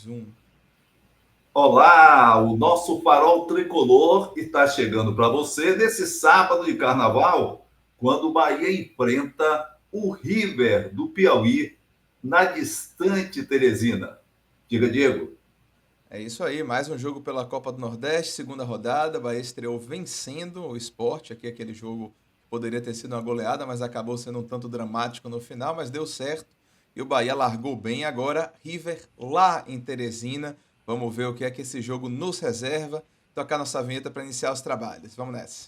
Um. Olá, o nosso farol tricolor está chegando para você nesse sábado de carnaval, quando o Bahia enfrenta o River do Piauí na distante Teresina. Diga, Diego. É isso aí, mais um jogo pela Copa do Nordeste, segunda rodada. Bahia estreou vencendo o Sport, aqui aquele jogo que poderia ter sido uma goleada, mas acabou sendo um tanto dramático no final, mas deu certo. E o Bahia largou bem. Agora, River lá em Teresina. Vamos ver o que é que esse jogo nos reserva. Tocar nossa vinheta para iniciar os trabalhos. Vamos nessa.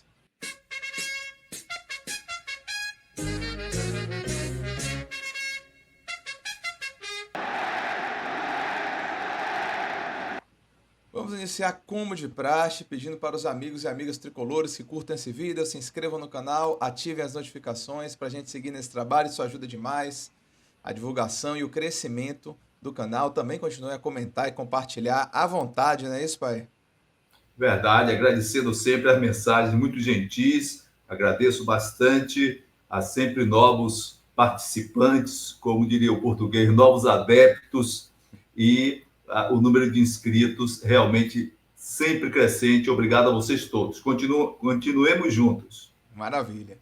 Vamos iniciar como de praxe, pedindo para os amigos e amigas tricolores que curtam esse vídeo, se inscrevam no canal, ativem as notificações para a gente seguir nesse trabalho, isso ajuda demais a divulgação e o crescimento do canal. Também continue a comentar e compartilhar à vontade, não é isso, pai? Verdade, agradecendo sempre as mensagens muito gentis, agradeço bastante a sempre novos participantes, como diria o português, novos adeptos e o número de inscritos realmente sempre crescente. Obrigado a vocês todos. Continuemos juntos. Maravilha.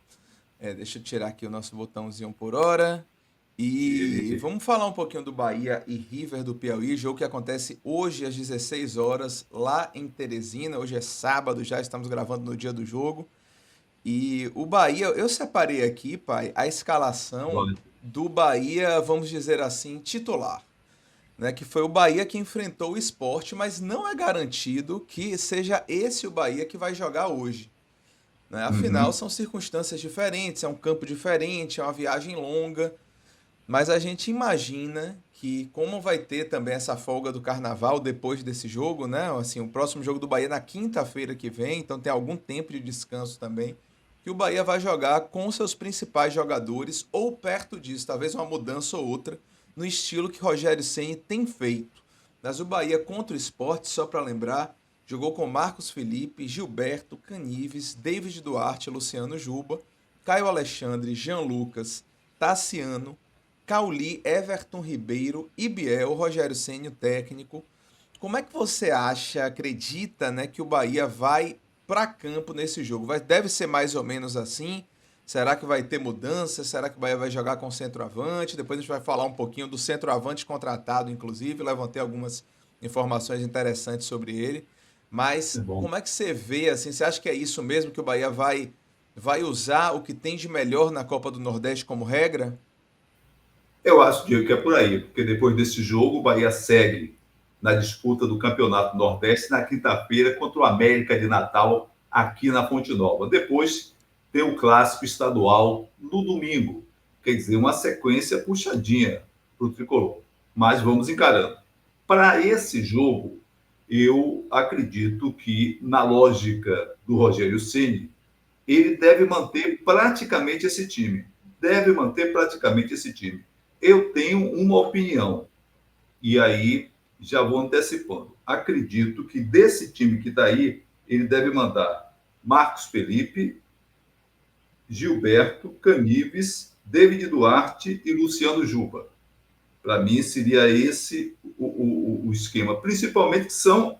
Deixa eu tirar aqui o nosso botãozinho por hora. E E vamos falar um pouquinho do Bahia e River do Piauí, jogo que acontece hoje às 16 horas lá em Teresina. Hoje é sábado, já estamos gravando no dia do jogo. E o Bahia, eu separei aqui, pai, a escalação do Bahia, vamos dizer assim, titular, né? Que foi o Bahia que enfrentou o Sport, mas não é garantido que seja esse o Bahia que vai jogar hoje, né? Afinal, Uhum. são circunstâncias diferentes, é um campo diferente, é uma viagem longa. Mas a gente imagina que, como vai ter também essa folga do carnaval depois desse jogo, né? Assim, o próximo jogo do Bahia é na quinta-feira que vem, então tem algum tempo de descanso também. Que o Bahia vai jogar com seus principais jogadores, ou perto disso, talvez uma mudança ou outra, no estilo que Rogério Ceni tem feito. Mas o Bahia contra o Sport, só para lembrar, jogou com Marcos Felipe, Gilberto, Canives, David Duarte, Luciano Juba, Caio Alexandre, Jean Lucas, Tassiano, Cauli, Everton Ribeiro e Biel, Rogério Ceni, o técnico. Como é que você acha, acredita, né, que o Bahia vai para campo nesse jogo? Deve ser mais ou menos assim? Será que vai ter mudança? Será que o Bahia vai jogar com centroavante? Depois a gente vai falar um pouquinho do centroavante contratado, inclusive. Levantei algumas informações interessantes sobre ele. É Mas bom. como é que você vê, assim, você acha que é isso mesmo que o Bahia vai usar o que tem de melhor na Copa do Nordeste como regra? Eu acho, Diego, que é por aí, porque depois desse jogo, o Bahia segue na disputa do Campeonato Nordeste na quinta-feira contra o América de Natal, aqui na Fonte Nova. Depois tem o Clássico Estadual no domingo. Quer dizer, uma sequência puxadinha para o tricolor. Mas vamos encarando. Para esse jogo, eu acredito que, na lógica do Rogério Ceni, ele deve manter praticamente esse time. Deve manter praticamente esse time. Eu tenho uma opinião, e aí já vou antecipando. Acredito que desse time que está aí, ele deve mandar Marcos Felipe, Gilberto, Canives, David Duarte e Luciano Juba. Para mim, seria esse o esquema. Principalmente que são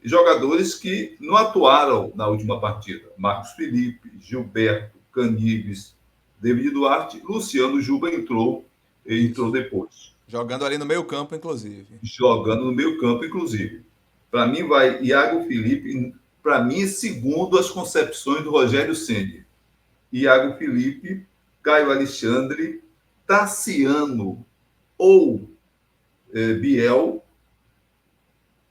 jogadores que não atuaram na última partida. Marcos Felipe, Gilberto, Canives, David Duarte, Luciano Juba entrou Isso. depois, Jogando ali no meio campo, inclusive. jogando no meio campo, inclusive. Para mim, vai Iago Felipe, para mim, segundo as concepções do Rogério Ceni. Iago Felipe, Caio Alexandre, Tassiano ou Biel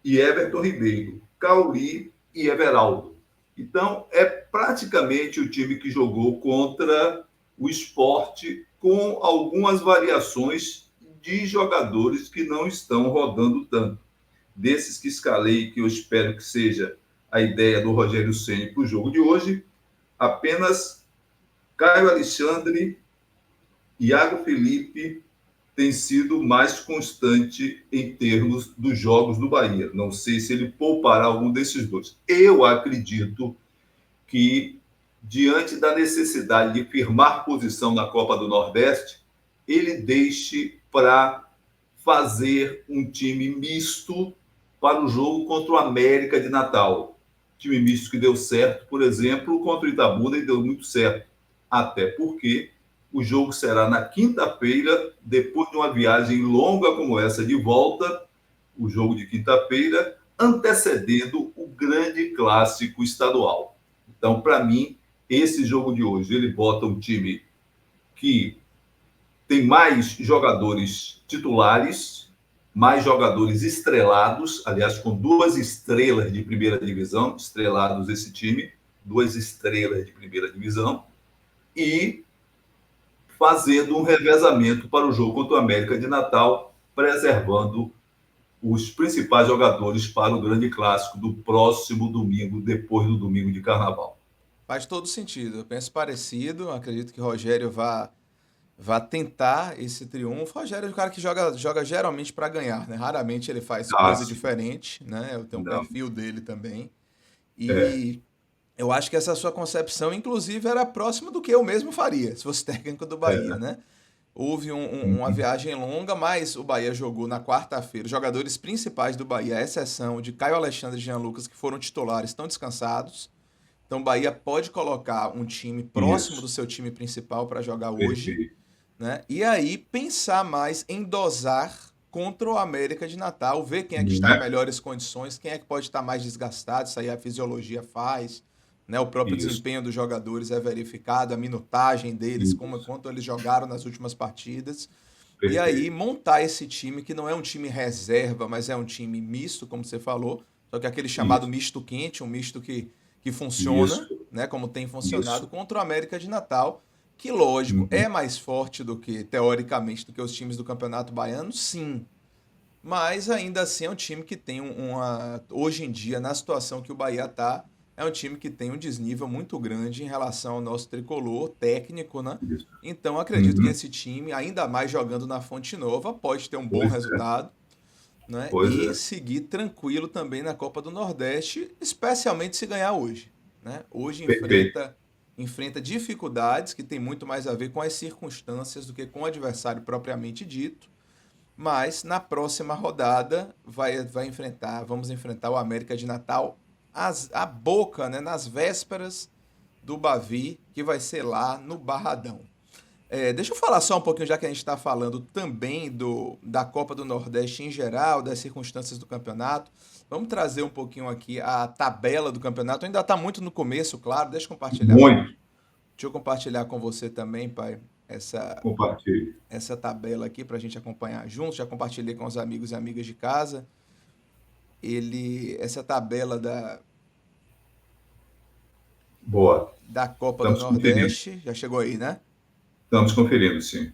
e Everton Ribeiro, Cauli e Everaldo. Então, é praticamente o time que jogou contra o esporte, com algumas variações de jogadores que não estão rodando tanto. Desses que escalei, que eu espero que seja a ideia do Rogério Ceni para o jogo de hoje, apenas Caio Alexandre, Iago Felipe tem sido mais constante em termos dos jogos do Bahia. Não sei se ele poupará algum desses dois. Eu acredito que, diante da necessidade de firmar posição na Copa do Nordeste, ele deixe para fazer um time misto para o jogo contra o América de Natal. Time misto que deu certo, por exemplo, contra o Itabuna e deu muito certo. Até porque o jogo será na quinta-feira, depois de uma viagem longa como essa de volta, o jogo de quinta-feira, antecedendo o grande clássico estadual. Então, para mim, esse jogo de hoje, ele bota um time que tem mais jogadores titulares, mais jogadores estrelados, aliás, com duas estrelas de primeira divisão, estrelados esse time, duas estrelas de primeira divisão, e fazendo um revezamento para o jogo contra o América de Natal, preservando os principais jogadores para o grande clássico do próximo domingo, depois do domingo de Carnaval. Faz todo sentido. Eu penso parecido. Acredito que Rogério vá tentar esse triunfo. Rogério é um cara que joga geralmente para ganhar, né? Raramente ele faz coisa Sim. diferente, né? Eu tenho um Não. perfil dele também. É. E eu acho que essa sua concepção, inclusive, era próxima do que eu mesmo faria, se fosse técnico do Bahia, É. né? Houve uma viagem longa, mas o Bahia jogou na quarta-feira. Os jogadores principais do Bahia, à exceção de Caio Alexandre e Jean Lucas, que foram titulares, estão descansados. Então o Bahia pode colocar um time próximo do Isso. seu time principal para jogar hoje, Perfeito. né? E aí pensar mais em dosar contra o América de Natal, ver quem é que está em Né? melhores condições, quem é que pode estar mais desgastado, isso aí a fisiologia faz, né? O próprio Isso. desempenho dos jogadores é verificado, a minutagem deles, como Isso. quanto eles jogaram nas últimas partidas. E aí Perfeito. montar esse time, que não é um time reserva, mas é um time misto, como você falou, só que é aquele chamado Isso. misto quente, um misto que funciona, Isso. né, como tem funcionado Isso. contra o América de Natal, que lógico, Uhum. é mais forte do que, teoricamente, do que os times do Campeonato Baiano, sim. Mas ainda assim é um time que tem hoje em dia, na situação que o Bahia está, é um time que tem um desnível muito grande em relação ao nosso tricolor técnico, né? Isso. Então acredito que Uhum. esse time, ainda mais jogando na Fonte Nova, pode ter um bom Pois é. resultado, né? Pois E é. seguir tranquilo também na Copa do Nordeste, especialmente se ganhar hoje, né? Hoje Perfeito. enfrenta dificuldades que tem muito mais a ver com as circunstâncias do que com o adversário propriamente dito, mas na próxima rodada vamos enfrentar o América de Natal a boca, né, nas vésperas do Bavi, que vai ser lá no Barradão. Deixa eu falar só um pouquinho, já que a gente está falando também da Copa do Nordeste em geral, das circunstâncias do campeonato. Vamos trazer um pouquinho aqui a tabela do campeonato. Ainda está muito no começo, claro. Muito. Deixa eu compartilhar com você também, pai, Compartilhe. essa tabela aqui para a gente acompanhar juntos. Já compartilhei com os amigos e amigas de casa. Essa tabela Boa. da Copa do Estamos conferindo. Nordeste. Já chegou aí, né? Estamos conferindo, sim.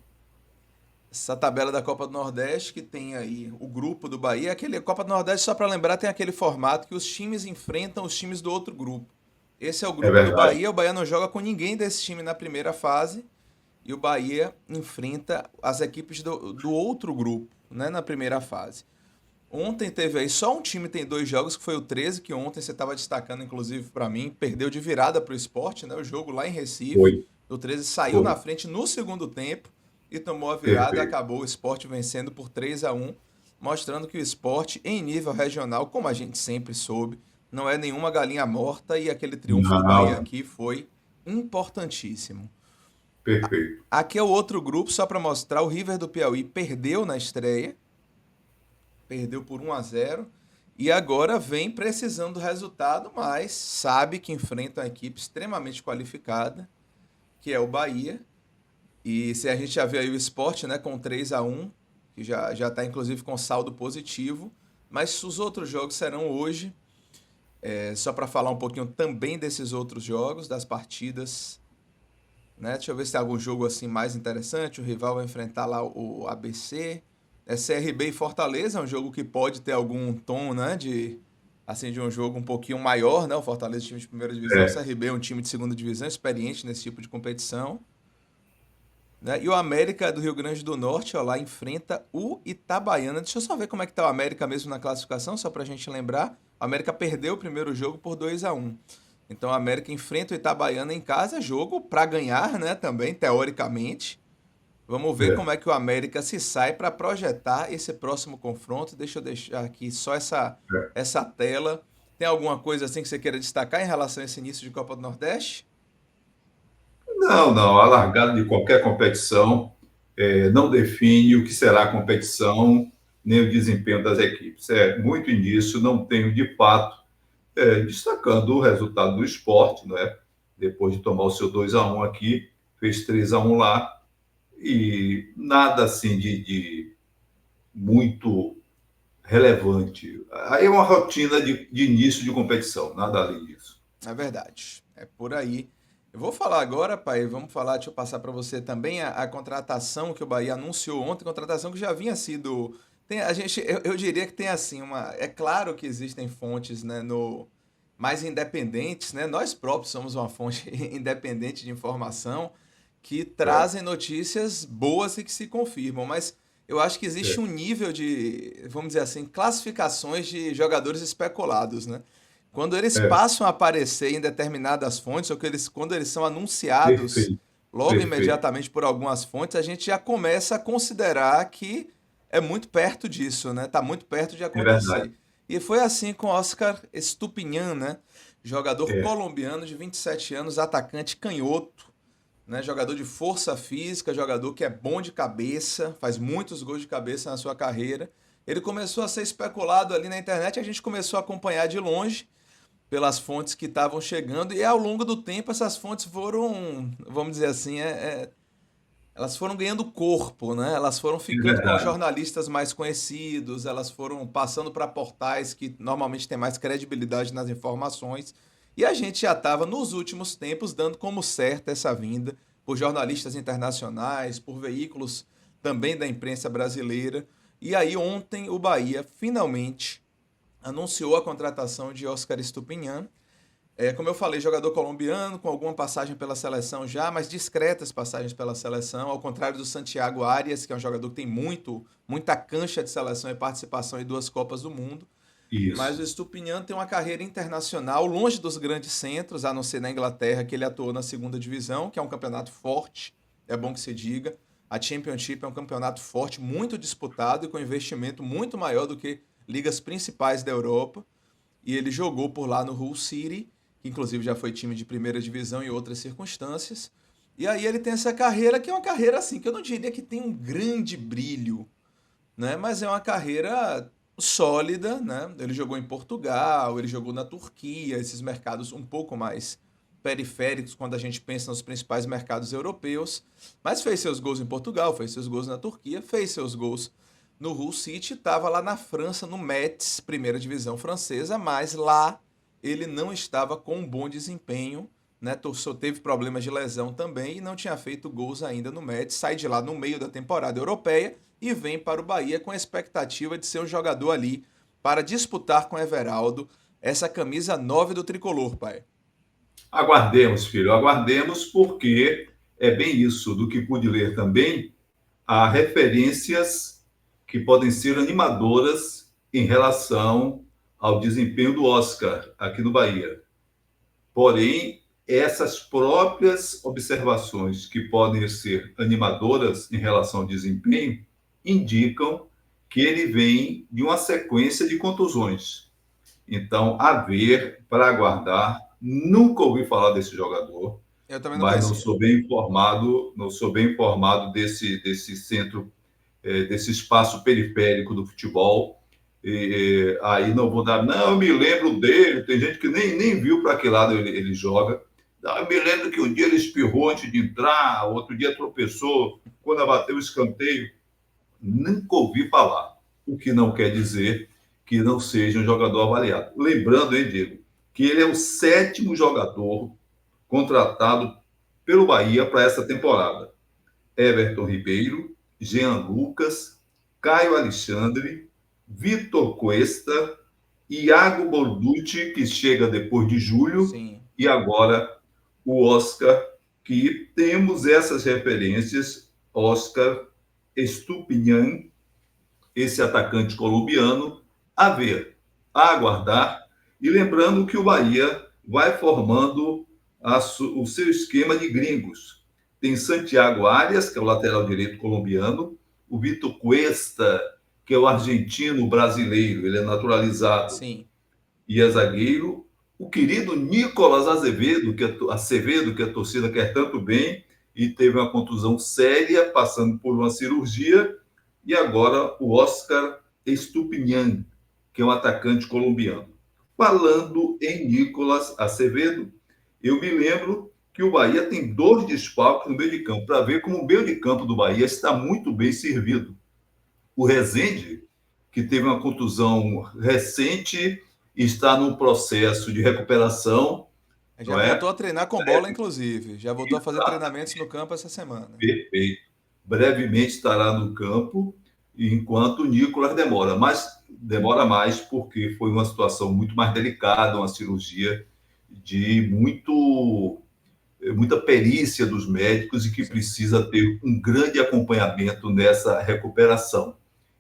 Essa tabela da Copa do Nordeste que tem aí o grupo do Bahia. Aquele Copa do Nordeste, só para lembrar, tem aquele formato que os times enfrentam os times do outro grupo. Esse é o É grupo do verdade. Bahia. O Bahia não joga com ninguém desse time na primeira fase. E o Bahia enfrenta as equipes do outro grupo, né, na primeira fase. Ontem teve aí, só um time tem dois jogos, que foi o 13, que ontem você estava destacando, inclusive, para mim, perdeu de virada para o Sport, né? O jogo lá em Recife. Foi. O 13 saiu na Foi. frente no segundo tempo e tomou a virada, Perfeito. acabou o Sport vencendo por 3-1, mostrando que o Sport, em nível regional, como a gente sempre soube, não é nenhuma galinha morta e aquele triunfo do Bahia Não. aqui foi importantíssimo. Perfeito. Aqui é o outro grupo, só para mostrar, o River do Piauí perdeu na estreia, perdeu por 1-0 e agora vem precisando do resultado, mas sabe que enfrenta uma equipe extremamente qualificada, que é o Bahia. E se a gente já vê aí o Sport, né, com 3-1, que já está inclusive com saldo positivo, mas os outros jogos serão hoje. Só para falar um pouquinho também desses outros jogos, das partidas, né? Deixa eu ver se tem algum jogo assim mais interessante. O rival vai enfrentar lá o ABC. CRB e Fortaleza é um jogo que pode ter algum tom, né, de um jogo um pouquinho maior, né? O Fortaleza é um time de primeira divisão, o É. CRB é um time de segunda divisão, experiente nesse tipo de competição, né? E o América do Rio Grande do Norte, ó, lá enfrenta o Itabaiana. Deixa eu só ver como é que tá o América mesmo na classificação, só pra gente lembrar. O América perdeu o primeiro jogo por 2-1. Então o América enfrenta o Itabaiana em casa, jogo pra ganhar, né, também, teoricamente. Vamos ver como É. é que o América se sai para projetar esse próximo confronto. Deixa eu deixar aqui só essa tela. Tem alguma coisa assim que você queira destacar em relação a esse início de Copa do Nordeste? Não, não. A largada de qualquer competição não define o que será a competição, nem o desempenho das equipes. É muito início, não tenho de fato, destacando o resultado do esporte, não é? Depois de tomar o seu 2-1 aqui, fez 3-1 lá, e nada assim de muito relevante. Aí é uma rotina de início de competição, nada além disso. É verdade. É por aí. Eu vou falar agora, pai. Vamos falar, deixa eu passar para você também a contratação que o Bahia anunciou ontem, contratação que já vinha sido. A gente, eu diria que tem assim uma. É claro que existem fontes, né, no mais independentes, né? Nós próprios somos uma fonte independente de informação que É, trazem notícias boas e que se confirmam, mas eu acho que existe é, um nível de, vamos dizer assim, classificações de jogadores especulados, né? Quando eles é, passam a aparecer em determinadas fontes, ou que quando eles são anunciados perfeito, logo perfeito. imediatamente por algumas fontes, a gente já começa a considerar que é muito perto disso, né? Tá muito perto de É verdade. acontecer. E foi assim com Oscar Estupinhan, né? Jogador É, colombiano de 27 anos, atacante canhoto, né? Jogador de força física, jogador que é bom de cabeça, faz muitos gols de cabeça na sua carreira. Ele começou a ser especulado ali na internet, a gente começou a acompanhar de longe pelas fontes que estavam chegando, e ao longo do tempo essas fontes foram, vamos dizer assim, elas foram ganhando corpo, né? Elas foram é ficando com verdade. jornalistas mais conhecidos, elas foram passando para portais que normalmente têm mais credibilidade nas informações. E a gente já estava, nos últimos tempos, dando como certa essa vinda por jornalistas internacionais, por veículos também da imprensa brasileira. E aí, ontem, o Bahia finalmente anunciou a contratação de Oscar Estupinhan. Como eu falei, jogador colombiano, com alguma passagem pela seleção já, mas discretas passagens pela seleção, ao contrário do Santiago Arias, que é um jogador que tem muita cancha de seleção e participação em duas Copas do Mundo. Mas o Isso. Estupinhan tem uma carreira internacional, longe dos grandes centros, a não ser na Inglaterra, que ele atuou na segunda divisão, que é um campeonato forte, é bom que se diga. A Championship é um campeonato forte, muito disputado e com investimento muito maior do que ligas principais da Europa. E ele jogou por lá no Hull City, que inclusive já foi time de primeira divisão em outras circunstâncias. E aí ele tem essa carreira que é uma carreira assim, que eu não diria que tem um grande brilho, né? Mas é uma carreira sólida, né? Ele jogou em Portugal, ele jogou na Turquia, esses mercados um pouco mais periféricos quando a gente pensa nos principais mercados europeus, mas fez seus gols em Portugal, fez seus gols na Turquia, fez seus gols no Hull City, estava lá na França, no Metz, primeira divisão francesa, mas lá ele não estava com um bom desempenho, né? Só teve problemas de lesão também e não tinha feito gols ainda no Metz, sai de lá no meio da temporada europeia e vem para o Bahia com a expectativa de ser um jogador ali para disputar com Everaldo essa camisa 9 do tricolor, pai. Aguardemos, filho, aguardemos, porque é bem isso. Do que pude ler também, há referências que podem ser animadoras em relação ao desempenho do Oscar aqui no Bahia. Porém, essas próprias observações que podem ser animadoras em relação ao desempenho indicam que ele vem de uma sequência de contusões. Então, a ver, para aguardar. Nunca ouvi falar desse jogador, Eu também não mas não conhecia. sou bem informado, não sou bem informado desse centro, desse espaço periférico do futebol. Aí não vou dar, não, eu me lembro dele. Tem gente que nem viu para que lado ele joga. Não, eu me lembro que um dia ele espirrou antes de entrar, outro dia tropeçou quando bateu o escanteio. Nunca ouvi falar, o que não quer dizer que não seja um jogador avaliado. Lembrando, hein, Diego, que ele é o sétimo jogador contratado pelo Bahia para essa temporada. Everton Ribeiro, Jean Lucas, Caio Alexandre, Vitor Cuesta, Iago Borducci, que chega depois de julho, Sim. e agora o Oscar, que temos essas referências, Oscar Estupinhan, esse atacante colombiano, a ver, a aguardar. E lembrando que o Bahia vai formando o seu esquema de gringos. tem Santiago Arias, que é o lateral direito colombiano, o Vitor Cuesta, que é o argentino brasileiro, ele é naturalizado Sim. e é zagueiro, o querido Nicolas Acevedo, que a torcida quer tanto bem, e teve uma contusão séria, passando por uma cirurgia, e agora o Oscar Estupinian, que é um atacante colombiano. Falando em Nicolas Acevedo, eu me lembro que o Bahia tem 2 desfalques no meio de campo, para ver como o meio de campo do Bahia está muito bem servido. O Rezende, que teve uma contusão recente, está num processo de recuperação, Já não voltou é? a treinar com bola, inclusive. Já voltou a fazer treinamentos no campo essa semana. Perfeito. Brevemente estará no campo, enquanto o Nicolas demora. Mas demora mais porque foi uma situação muito mais delicada, uma cirurgia de muita perícia dos médicos e que Sim, precisa ter um grande acompanhamento nessa recuperação.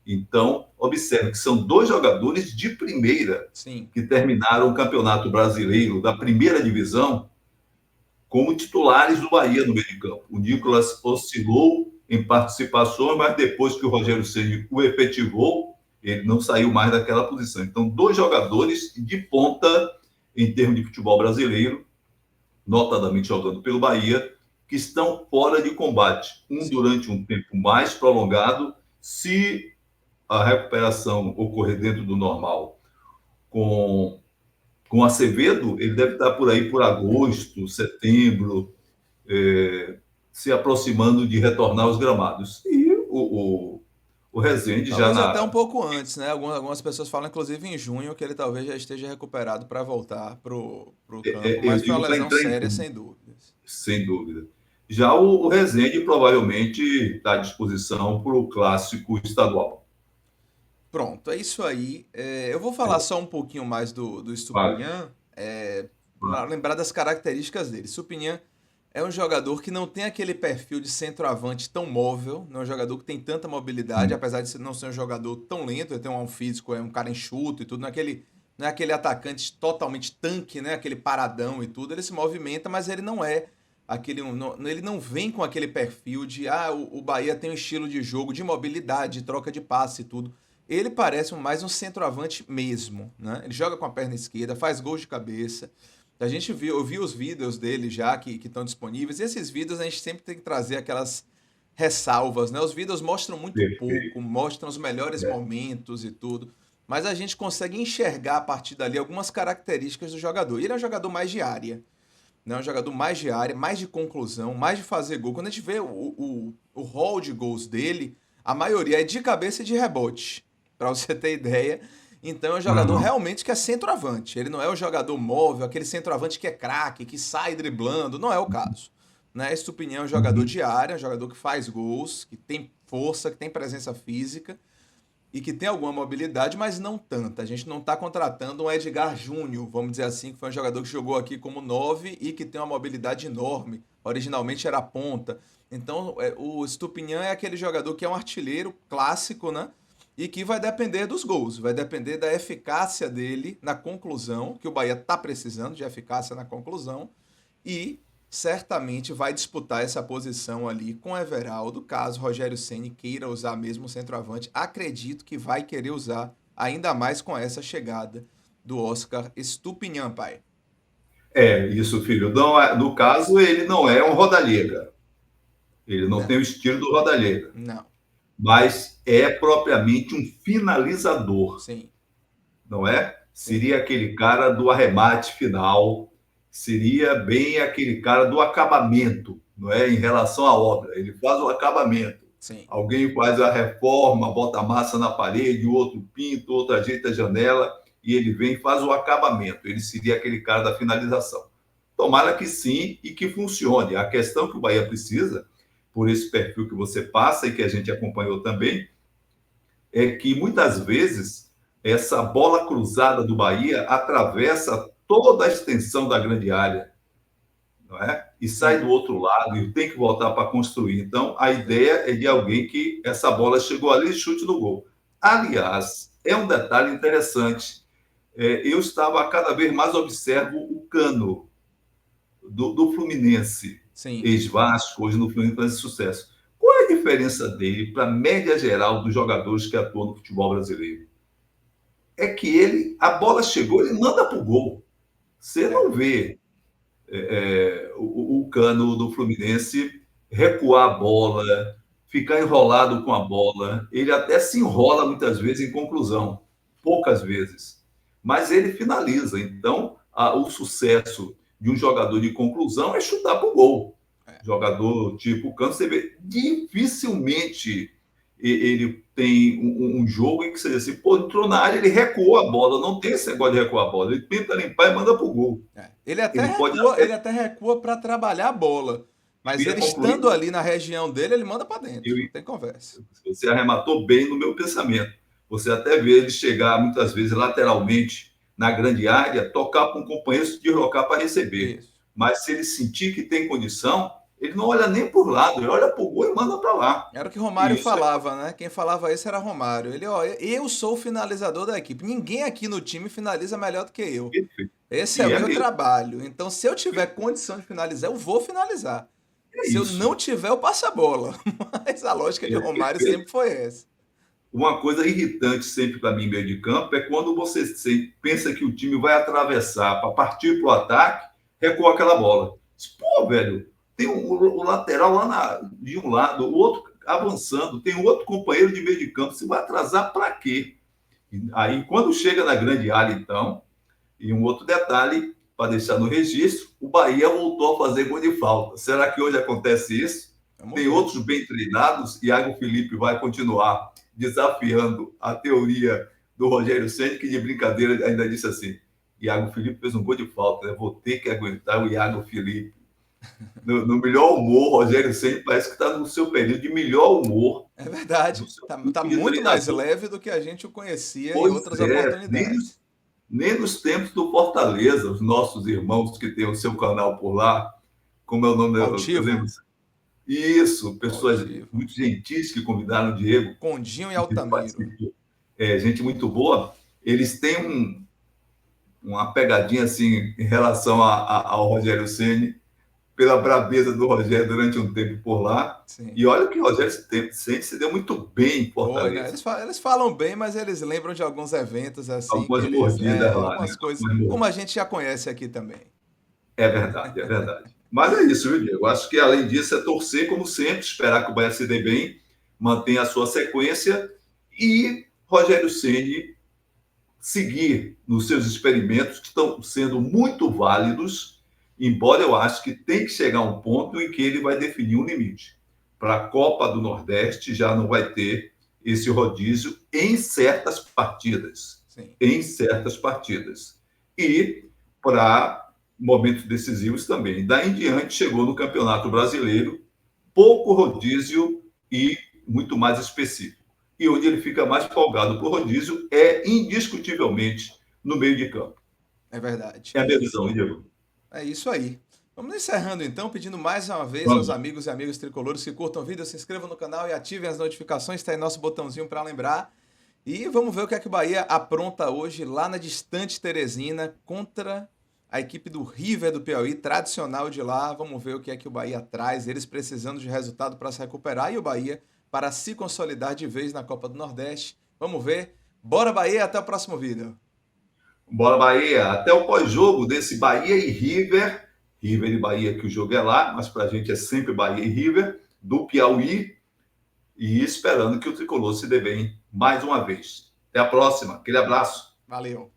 Então, observe que são 2 jogadores de primeira sim. que terminaram o Campeonato Brasileiro da primeira divisão como titulares do Bahia no meio de campo. O Nicolas oscilou em participações, mas depois que o Rogério Ceni o efetivou, ele não saiu mais daquela posição. Então, 2 jogadores de ponta em termos de futebol brasileiro, notadamente jogando pelo Bahia, que estão fora de combate. Um Sim. durante um tempo mais prolongado, se a recuperação ocorrer dentro do normal com Acevedo, ele deve estar por aí por agosto, setembro, se aproximando de retornar aos gramados. E o Rezende já Talvez até um na. pouco antes, né? Algumas pessoas falam, inclusive, em junho, que ele talvez já esteja recuperado para voltar pro campo, Eu mas foi digo uma para lesão entrar em séria, campo, sem dúvidas. sem dúvida. Já o Rezende provavelmente está à disposição para o clássico estadual. Pronto, é isso aí. Eu vou falar só um pouquinho mais do Vale, Estupinhan, para vale. lembrar das características dele. Estupinhan é um jogador que não tem aquele perfil de centroavante tão móvel, não é um jogador que tem tanta mobilidade, apesar de não ser um jogador tão lento, ele tem um físico, é um cara enxuto e tudo, não é aquele atacante totalmente tanque, né? Aquele paradão e tudo, ele se movimenta, mas ele não é ele não vem com aquele perfil de o Bahia tem um estilo de jogo de mobilidade, de troca de passe e tudo. Ele parece mais um centroavante mesmo, né? Ele joga com a perna esquerda, faz gols de cabeça. Eu vi os vídeos dele já que estão disponíveis. E esses vídeos a gente sempre tem que trazer aquelas ressalvas, né? Os vídeos mostram muito pouco, Perfeito. mostram os melhores momentos e tudo, mas a gente consegue enxergar a partir dali algumas características do jogador. E ele é um jogador mais de área, né? Um jogador mais de área, mais de conclusão, mais de fazer gol. Quando a gente vê o hall de gols dele, a maioria é de cabeça e de rebote, para você ter ideia. Então é um jogador Uhum. realmente que é centroavante. Ele não é o jogador móvel, aquele centroavante que é craque, que sai driblando. Não é o caso. Né? Estupinião é um jogador Uhum. de área, um jogador que faz gols, que tem força, que tem presença física e que tem alguma mobilidade, mas não tanta. A gente não está contratando um Edgar Júnior, vamos dizer assim, que foi um jogador que jogou aqui como 9 e que tem uma mobilidade enorme. Originalmente era ponta. Então, o Estupinian é aquele jogador que é um artilheiro clássico, né? E que vai depender dos gols, vai depender da eficácia dele na conclusão, que o Bahia está precisando de eficácia na conclusão, e certamente vai disputar essa posição ali com Everaldo, caso Rogério Ceni queira usar mesmo o centroavante. Acredito que vai querer usar ainda mais com essa chegada do Oscar Estupinhan, pai. É, isso, filho. Não no caso, ele não é um Rodallega. Ele não tem Não, o estilo do Rodallega, não, mas é propriamente um finalizador, sim, não é? sim, Seria aquele cara do arremate final, seria bem aquele cara do acabamento, não é? Em relação à obra, ele faz o acabamento. sim. Alguém faz a reforma, bota a massa na parede, o outro pinta, o outro ajeita a janela e ele vem e faz o acabamento. Ele seria aquele cara da finalização. Tomara que sim e que funcione. A questão que o Bahia precisa, por esse perfil que você passa e que a gente acompanhou também, é que muitas vezes essa bola cruzada do Bahia atravessa toda a extensão da grande área, não é? E sai do Sim, outro lado e tem que voltar para construir. Então, a sim. ideia é de alguém que essa bola chegou ali e chute no gol. Aliás, é um detalhe interessante. Eu estava cada vez mais observo o Cano do Fluminense. Sim. ex-Vasco, hoje no Fluminense faz sucesso. Qual é a diferença dele para a média geral dos jogadores que atuam no futebol brasileiro? É que a bola chegou, ele manda para o gol. Você É. não vê o Cano do Fluminense recuar a bola, ficar enrolado com a bola. Ele até se enrola muitas vezes em conclusão, poucas vezes. Mas ele finaliza. Então, o sucesso de um jogador de conclusão é chutar para o gol. Jogador tipo Cano, você vê, dificilmente ele tem um jogo em que você diz assim, pô, entrou na área, ele recuou a bola. Não tem esse negócio de recuar a bola. Ele tenta limpar e manda para o gol. Ele pode Ele até recua para trabalhar a bola. Mas ele concluir. estando ali na região dele, ele manda para dentro. Eu, Não tem conversa. Você arrematou bem no meu pensamento. Você até vê ele chegar muitas vezes lateralmente na grande área, tocar para um companheiro, se deslocar para receber. Isso. Mas se ele sentir que tem condição, ele não olha nem por lado, ele olha para o gol e manda para lá. Era o que Romário falava, né? Quem falava isso era Romário. Ele, ó, eu sou o finalizador da equipe. Ninguém aqui no time finaliza melhor do que eu. Perfeito. Esse é o meu trabalho. Então, se eu tiver condição de finalizar, eu vou finalizar. Se eu não tiver, eu passo a bola. Mas a lógica de Romário sempre foi essa. Uma coisa irritante sempre para mim, meio de campo, é quando você pensa que o time vai atravessar para partir para o ataque, recua aquela bola. Pô, velho, tem o lateral lá de um lado, o outro avançando, tem outro companheiro de meio de campo. Você vai atrasar para quê? Aí, quando chega na grande área, então, e um outro detalhe, para deixar no registro, o Bahia voltou a fazer gol de falta. Será que hoje acontece isso? Tem outros bem treinados, Iago Felipe vai continuar desafiando a teoria do Rogério Ceni, que de brincadeira ainda disse assim, Iago Felipe fez um gol de falta, né? Vou ter que aguentar o Iago Felipe. No melhor humor, Rogério Ceni parece que está no seu período de melhor humor. É verdade. Tá muito mais leve do que a gente o conhecia em outras oportunidades. Nem nos tempos do Fortaleza, os nossos irmãos que têm o seu canal por lá, como é o nome? Eu lembro. Isso, pessoas muito gentis que convidaram o Diego. Condinho e Altamiro. Gente muito boa. Eles têm uma pegadinha assim em relação ao Rogério Ceni, pela braveza do Rogério durante um tempo por lá. Sim. E olha que o Rogério Ceni se deu muito bem em Fortaleza. Né? Eles falam bem, mas eles lembram de alguns eventos assim. Algumas mordidas lá. Algumas coisas, como a gente já conhece aqui também. É verdade, é verdade. Mas é isso, viu, Diego? Acho que, além disso, é torcer, como sempre, esperar que o Bahia se dê bem, mantenha a sua sequência e Rogério Ceni seguir nos seus experimentos, que estão sendo muito válidos, embora eu acho que tem que chegar um ponto em que ele vai definir um limite. Para a Copa do Nordeste já não vai ter esse rodízio em certas partidas. Sim. Em certas partidas. E para momentos decisivos também. Daí em diante, chegou no Campeonato Brasileiro, pouco rodízio e muito mais específico. E onde ele fica mais folgado por rodízio é, indiscutivelmente, no meio de campo. É verdade. É a minha visão, Diego. É isso aí. Vamos encerrando então, pedindo mais uma vez aos amigos e amigas tricolores que curtam o vídeo, se inscrevam no canal e ativem as notificações, está aí nosso botãozinho para lembrar. E vamos ver o que é que o Bahia apronta hoje lá na distante Teresina contra a equipe do River do Piauí, tradicional de lá. Vamos ver o que é que o Bahia traz, eles precisando de resultado para se recuperar e o Bahia para se consolidar de vez na Copa do Nordeste. Vamos ver. Bora Bahia, até o próximo vídeo. Bora Bahia, até o pós-jogo desse Bahia e River. River e Bahia, que o jogo é lá, mas para a gente é sempre Bahia e River, do Piauí. E esperando que o Tricolor se dê bem mais uma vez. Até a próxima. Aquele abraço. Valeu.